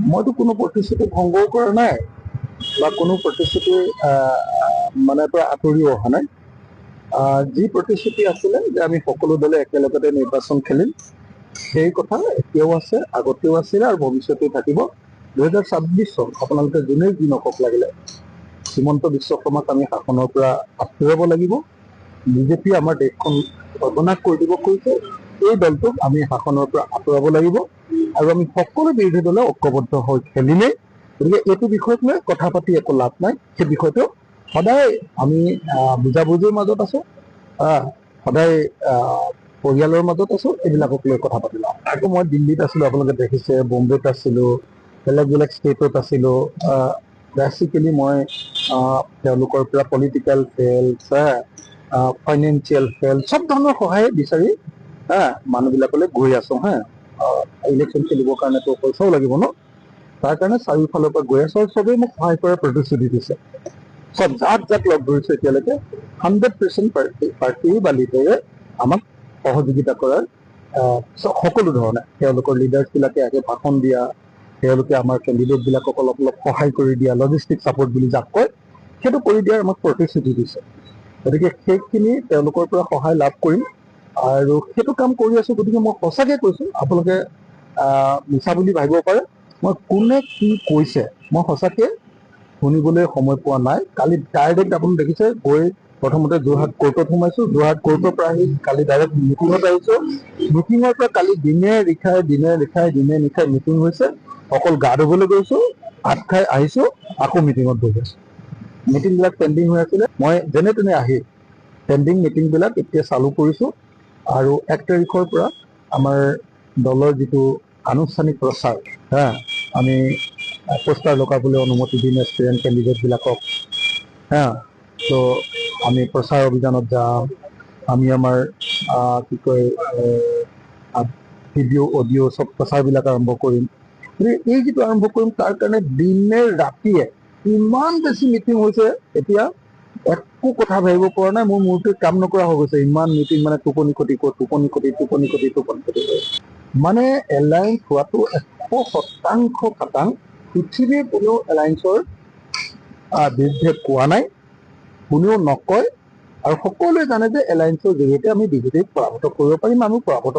মইতো কোনো প্ৰতিশ্ৰুতি ভংগও কৰা নাই বা কোনো প্ৰতিশ্ৰুতি মানে পৰা আঁতৰিও অহা নাই। যি প্ৰতিশ্ৰুতি আছিলে যে আমি সকলো দলে একেলগতে নিৰ্বাচন খেলিম, সেই কথা এতিয়াও আছে, আগতেও আছিলে আৰু ভৱিষ্যতেও থাকিব। 2026 চন আপোনালোকে যোনেই যি নকওক লাগিলে হিমন্ত বিশ্ব শৰ্মাক আমি শাসনৰ পৰা আঁতৰাব লাগিব। বিজেপি আমাৰ দেশখন সৰ্বনাশ কৰি দিব কৈছে, এই দলটোক আমি শাসনৰ পৰা আঁতৰাব লাগিব আৰু আমি সকলো বিৰোধী দলে ঐক্যবদ্ধ হৈ খেলিমেই। গতিকে এইটো বিষয়ক লৈ কথা পাতি একো লাভ নাই। সেই বিষয়টো সদায় আমি বুজাবুজিৰ মাজত আছো, সদায় পৰিয়ালৰ মাজত আছো, এইবিলাকক লৈ কথা পাতি লওঁ। আকৌ মই দিল্লীত আছিলো, আপোনালোকে দেখিছে, বম্বেত আছিলো, বেলেগ বেলেগ ষ্টেটত আছিলো। বেচিকেলি মই তেওঁলোকৰ পৰা পলিটিকেল হেল্প, ফাইনেন্সিয়েল হেল্প, চব ধৰণৰ সহায় বিচাৰি মানুহবিলাকলৈ গৈ আছো। ইলেকশ্যন খেলিবৰ কাৰণেতো পইচাও লাগিব ন, তাৰ কাৰণে চাৰিওফালৰ পৰা গৈ আছো আৰু চবেই মোক সহায় কৰাৰ প্ৰতিশ্ৰুতি দিছে। চব যাক যাক লগ ধৰিছো এতিয়ালৈকে 100% পাৰ্টি বা লিডাৰে আমাক সহযোগিতা কৰাৰ সকলো ধৰণে তেওঁলোকৰ লিডাৰ্ছ বিলাকে আগে ভাষণ দিয়া, তেওঁলোকে আমাৰ কেণ্ডিডেট বিলাকক অলপ অলপ সহায় কৰি দিয়া, লজিষ্টিক ছাপৰ্ট বুলি যাক কয়, সেইটো কৰি দিয়াৰ আমাক প্ৰতিশ্ৰুতি দিছে। গতিকে সেইখিনি তেওঁলোকৰ পৰা সহায় লাভ কৰিম আৰু সেইটো কাম কৰি আছো। গতিকে মই সঁচাকে কৈছো, আপোনালোকে মিছা বুলি ভাবিব পাৰে, মই কোনে কি কৈছে মই সঁচাকে শুনিবলৈ সময় পোৱা নাই। কালি ডাইৰেক্ট আপুনি দেখিছে গৈ প্ৰথমতে যোৰহাট কোৰ্টত সোমাইছো, যোৰহাট কোৰ্টৰ পৰা আহি কালি ডাইৰেক্ট মিটিঙত আহিছো। মিটিঙৰ পৰা কালি দিনে নিশাই মিটিং হৈছে, অকল গা ধুবলৈ গৈছো, ভাত খাই আহিছো, আকৌ মিটিঙত বহি আছো। মিটিং বিলাক পেণ্ডিং হৈ আছিলে, মই যেনে তেনে আহি পেণ্ডিং মিটিং বিলাক এতিয়া চালু কৰিছো আৰু 1 তাৰিখৰ পৰা আমাৰ দলৰ যিটো আনুষ্ঠানিক প্ৰচাৰ, আমি পোষ্টাৰ লগাবলৈ অনুমতি দিম এছপিৰেণ্ট কেণ্ডিডেট বিলাকক। তো আমি প্ৰচাৰ অভিযানত যাম, আমি আমাৰ কি কয় ভিডিঅ' অডিঅ' চব প্ৰচাৰবিলাক আৰম্ভ কৰিম। এই যিটো আৰম্ভ কৰিম তাৰ কাৰণে দিনে ৰাতিয়ে ইমান বেছি মিটিং হৈছে, এতিয়া একো কথা ভাবিব পৰা নাই। মোৰ মূৰটোৱে কাম নকৰা হৈ গৈছে, ইমান মিটিং, মানে টোপনি খতি মানে এলায়েন্স হোৱাটো 100% খাটাং। পৃথিৱীৰ কোনো এলায়েন্সৰ বিৰুদ্ধে কোৱা নাই, কোনেও নকয় আৰু সকলোৱে জানে যে এলায়েন্সৰ জৰিয়তে আমি বিজেপিক পৰাভূত কৰিব পাৰিম। আমি পৰাভূত